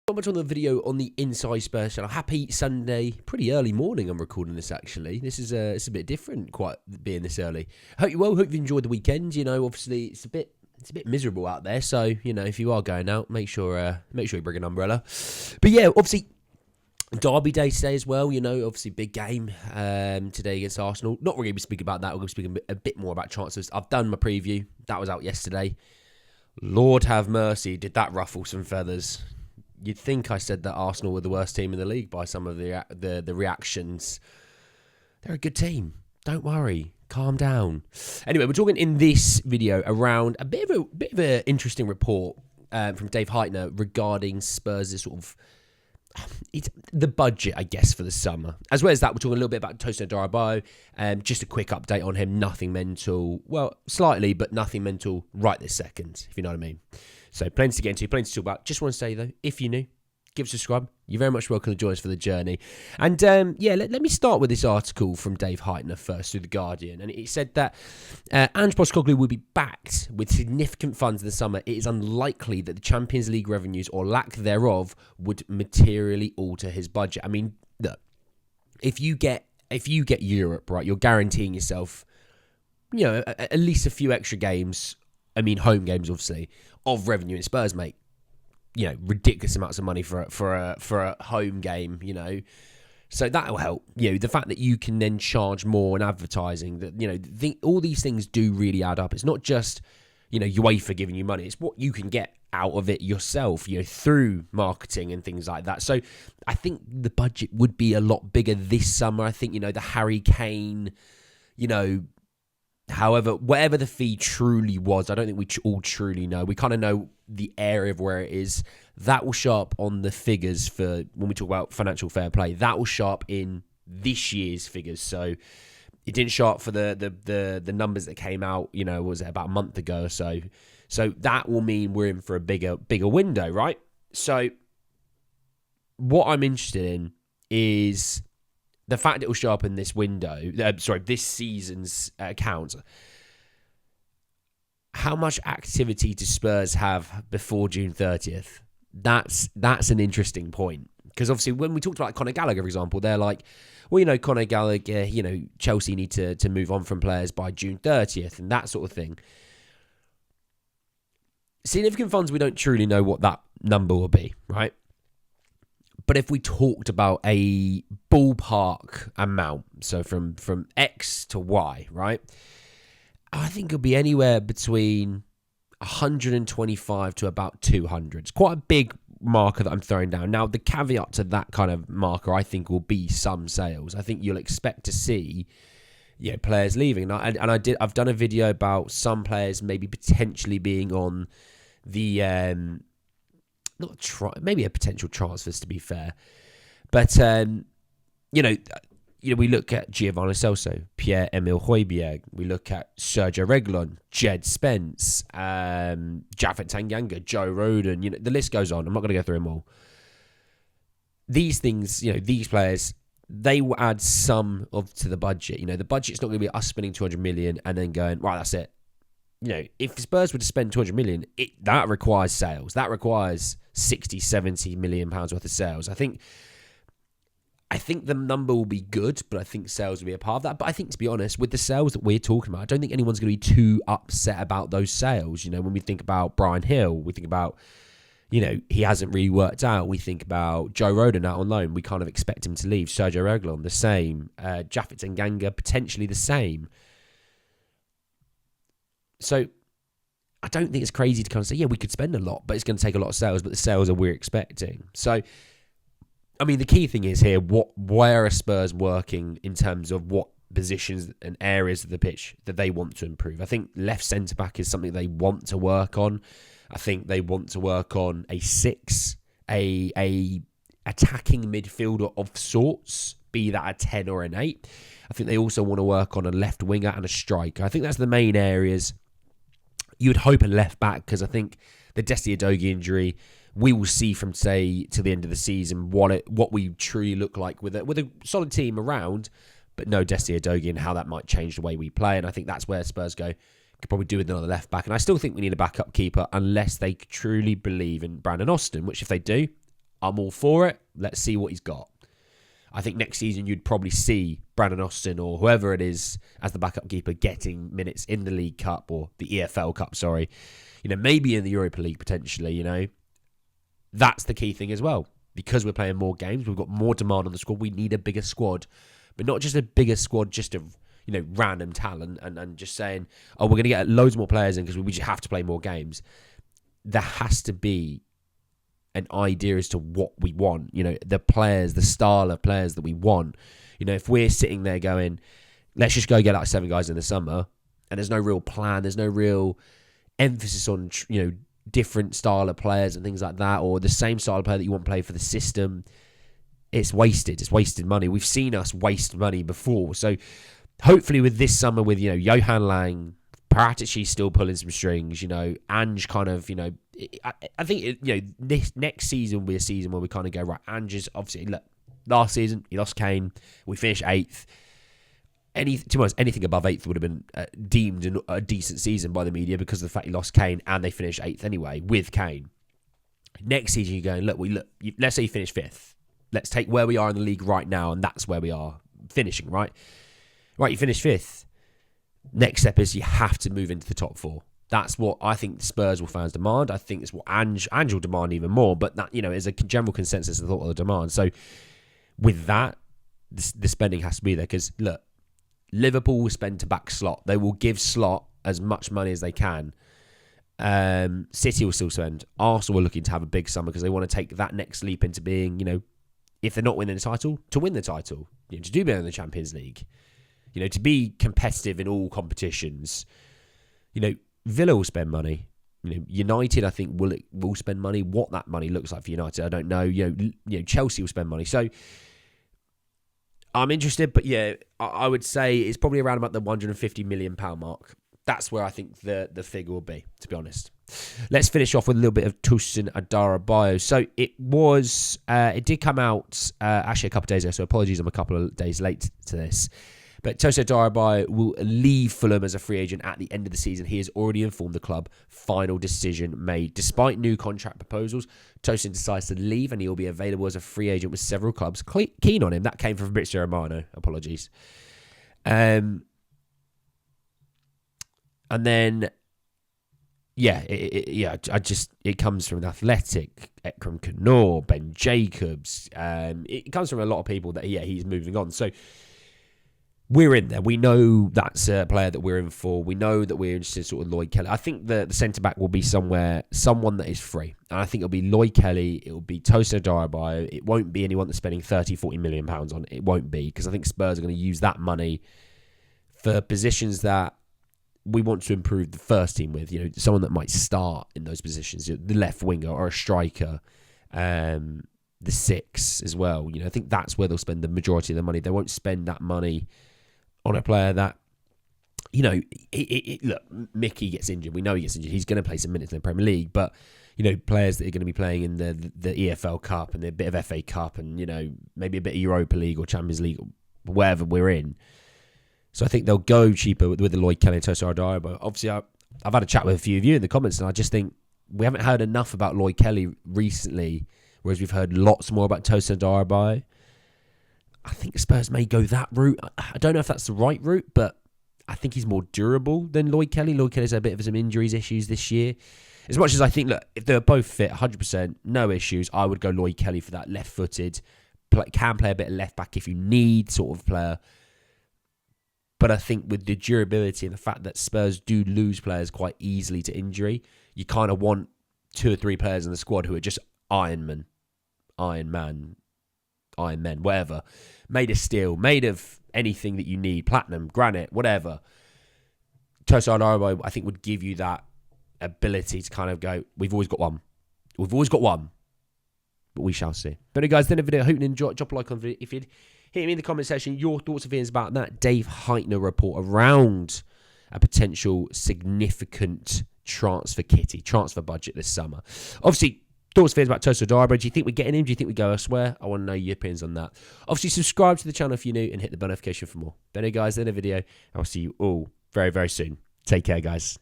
Not much on the video on the Inside Spurs channel. Happy Sunday, pretty early morning. I'm recording this actually. This is it's a bit different, quite being this early. Hope you well. Hope you enjoyed the weekend. You know, obviously it's a bit miserable out there. So you know, if you are going out, make sure you bring an umbrella. But yeah, obviously Derby Day today as well. You know, obviously big game today against Arsenal. Not really going to be speaking about that. We're going to be speaking a bit more about chances. I've done my preview. That was out yesterday. Lord have mercy, did that ruffle some feathers? You'd think I said that Arsenal were the worst team in the league by some of the reactions. They're a good team. Don't worry. Calm down. Anyway, we're talking in this video around a bit of an interesting report from Dave Heitner regarding Spurs' sort of the budget, I guess, for the summer. As well as that, we're talking a little bit about Tosin Adarabioyo. Just a quick update on him. Nothing mental. Well, slightly, but nothing mental right this second, if you know what I mean. So plenty to get into, plenty to talk about. Just want to say, though, if you're new, give us a subscribe. You're very much welcome to join us for the journey. And, let me start with this article from Dave Heitner first through The Guardian. And it said that Ange Postecoglou will be backed with significant funds in the summer. It is unlikely that the Champions League revenues or lack thereof would materially alter his budget. I mean, look, if you get Europe, right, you're guaranteeing yourself, you know, at least a few extra games. I mean, home games, obviously, of revenue. And Spurs make, you know, ridiculous amounts of money for a home game, you know. So that will help. You know, the fact that you can then charge more in advertising, that, you know, all these things do really add up. It's not just, you know, UEFA giving you money. It's what you can get out of it yourself, you know, through marketing and things like that. So I think the budget would be a lot bigger this summer. I think, you know, the Harry Kane, you know, however, whatever the fee truly was, I don't think we all truly know. We kind of know the area of where it is. That will show up on the figures for when we talk about financial fair play. That will show up in this year's figures. So it didn't show up for the numbers that came out, you know, was it about a month ago or so. So that will mean we're in for a bigger window, right? So what I'm interested in is the fact it will show up in this window, this season's accounts. How much activity do Spurs have before June 30th? That's an interesting point. Because obviously when we talked about Conor Gallagher, for example, they're like, well, you know, Conor Gallagher, you know, Chelsea need to move on from players by June 30th and that sort of thing. Significant funds, we don't truly know what that number will be, right? But if we talked about a ballpark amount, so from X to Y, right? I think it'll be anywhere between 125 to about 200. It's quite a big marker that I'm throwing down. Now, the caveat to that kind of marker, I think, will be some sales. I think you'll expect to see, you know, players leaving. I've done a video about some players maybe potentially being on the maybe a potential transfers, to be fair, but you know, we look at Giovanni Celso, Pierre-Emile Højbjerg, we look at Sergio Reguilon, Jed Spence, Japhet Tanganga, Joe Rodon. You know, the list goes on. I'm not going to go through them all. These things, you know, these players, they will add some to the budget. You know, the budget's not going to be us spending 200 million and then going, right, that's it. You know, if Spurs were to spend 200 million, that requires sales. That requires 60, 70 million pounds worth of sales. I think the number will be good, but I think sales will be a part of that. But I think, to be honest, with the sales that we're talking about, I don't think anyone's going to be too upset about those sales. You know, when we think about Brian Hill, we think about, you know, he hasn't really worked out. We think about Joe Rodon out on loan. We kind of expect him to leave. Sergio Reguilon, the same. Japhet Tanganga, potentially the same. So I don't think it's crazy to kind of say, yeah, we could spend a lot, but it's going to take a lot of sales, but the sales are we're expecting. So, I mean, the key thing is here, where are Spurs working in terms of what positions and areas of the pitch that they want to improve? I think left centre-back is something they want to work on. I think they want to work on a 6, a attacking midfielder of sorts, be that a 10 or an 8. I think they also want to work on a left winger and a striker. I think that's the main areas. You would hope a left back, because I think the Desti Udogie injury, we will see from today to the end of the season what we truly look like with a solid team around, but no Desti Udogie, and how that might change the way we play. And I think that's where Spurs could probably do with another left back. And I still think we need a backup keeper unless they truly believe in Brandon Austin, which if they do, I'm all for it. Let's see what he's got. I think next season you'd probably see Brandon Austin or whoever it is as the backup keeper getting minutes in the League Cup or the EFL Cup, sorry. Maybe in the Europa League potentially, That's the key thing as well. Because we're playing more games, we've got more demand on the squad, we need a bigger squad. But not just a bigger squad, just of random talent and just saying, we're going to get loads more players in because we just have to play more games. There has to be an idea as to what we want, the players, the style of players that we want. If we're sitting there going, let's just go get like 7 guys in the summer, and there's no real plan, there's no real emphasis on, different style of players and things like that, or the same style of player that you want to play for the system, it's wasted. It's wasted money. We've seen us waste money before. So hopefully with this summer, with, Johan Lang, Paratici still pulling some strings, Ange kind of, I think, this next season will be a season where we kind of go, right, Ange is obviously, look, last season, he lost Kane, we finished 8th. To be honest, anything above 8th would have been deemed a decent season by the media because of the fact he lost Kane and they finished 8th anyway with Kane. Next season, you're going, let's say you finish 5th. Let's take where we are in the league right now, and that's where we are finishing, right? Right, you finish 5th. Next step is you have to move into the top 4. That's what I think the Spurs fans demand. I think it's what Ange will demand even more. But that, is a general consensus of the demand. So with that, the spending has to be there. Because, look, Liverpool will spend to back Slot. They will give Slot as much money as they can. City will still spend. Arsenal are looking to have a big summer because they want to take that next leap into being, if they're not winning the title, to win the title. To do better in the Champions League. To be competitive in all competitions. Villa will spend money. United, I think, will spend money. What that money looks like for United, I don't know. Chelsea will spend money. So I'm interested, but I would say it's probably around about the £150 million mark. That's where I think the figure will be, to be honest. Let's finish off with a little bit of Tosin Adarabioyo. So it did come out actually a couple of days ago, so apologies I'm a couple of days late to this. But Tosin Adarabioyo will leave Fulham as a free agent at the end of the season. He has already informed the club. Final decision made. Despite new contract proposals, Tosin decides to leave and he will be available as a free agent with several clubs keen on him. That came from Fabrizio Romano. Apologies. And then, it comes from an Athletic, Ekrem Knorr, Ben Jacobs. It comes from a lot of people that, he's moving on. So, we're in there. We know that's a player that we're in for. We know that we're interested in sort of Lloyd Kelly. I think the centre-back will be someone that is free. And I think it'll be Lloyd Kelly. It'll be Tosin Adarabioyo. It won't be anyone that's spending 30, 40 million pounds on it. It won't be, because I think Spurs are going to use that money for positions that we want to improve the first team with. Someone that might start in those positions. The left winger or a striker. The 6 as well. I think that's where they'll spend the majority of the money. They won't spend that money on a player that, look, Mickey gets injured. We know he gets injured. He's going to play some minutes in the Premier League, but, players that are going to be playing in the EFL Cup and a bit of FA Cup and, maybe a bit of Europa League or Champions League, or wherever we're in. So I think they'll go cheaper with the Lloyd Kelly and Tosin Adarabioyo. But obviously, I've had a chat with a few of you in the comments, and I just think we haven't heard enough about Lloyd Kelly recently, whereas we've heard lots more about Tosin Adarabioyo. I think Spurs may go that route. I don't know if that's the right route, but I think he's more durable than Lloyd Kelly. Lloyd Kelly's had a bit of some injuries issues this year. As much as I think, look, if they're both fit, 100%, no issues, I would go Lloyd Kelly for that left-footed, can play a bit of left-back if you need sort of player. But I think with the durability and the fact that Spurs do lose players quite easily to injury, you kind of want 2 or 3 players in the squad who are just Iron Men, whatever. Made of steel, made of anything that you need, platinum, granite, whatever. Tosin Adarabioyo, I think, would give you that ability to kind of go, we've always got one. But we shall see. But anyway, guys, then a video, hope you enjoy. Drop a like on the video. If you'd hit me in the comment section, your thoughts and feelings about that Dave Heitner report around a potential significant transfer budget this summer. Obviously, thoughts, feelings about Tosin Adarabioyo. Do you think we're getting him? Do you think we go elsewhere? I want to know your opinions on that. Obviously, subscribe to the channel if you're new and hit the bell notification for more. But anyway, guys, then a video. I'll see you all very, very soon. Take care, guys.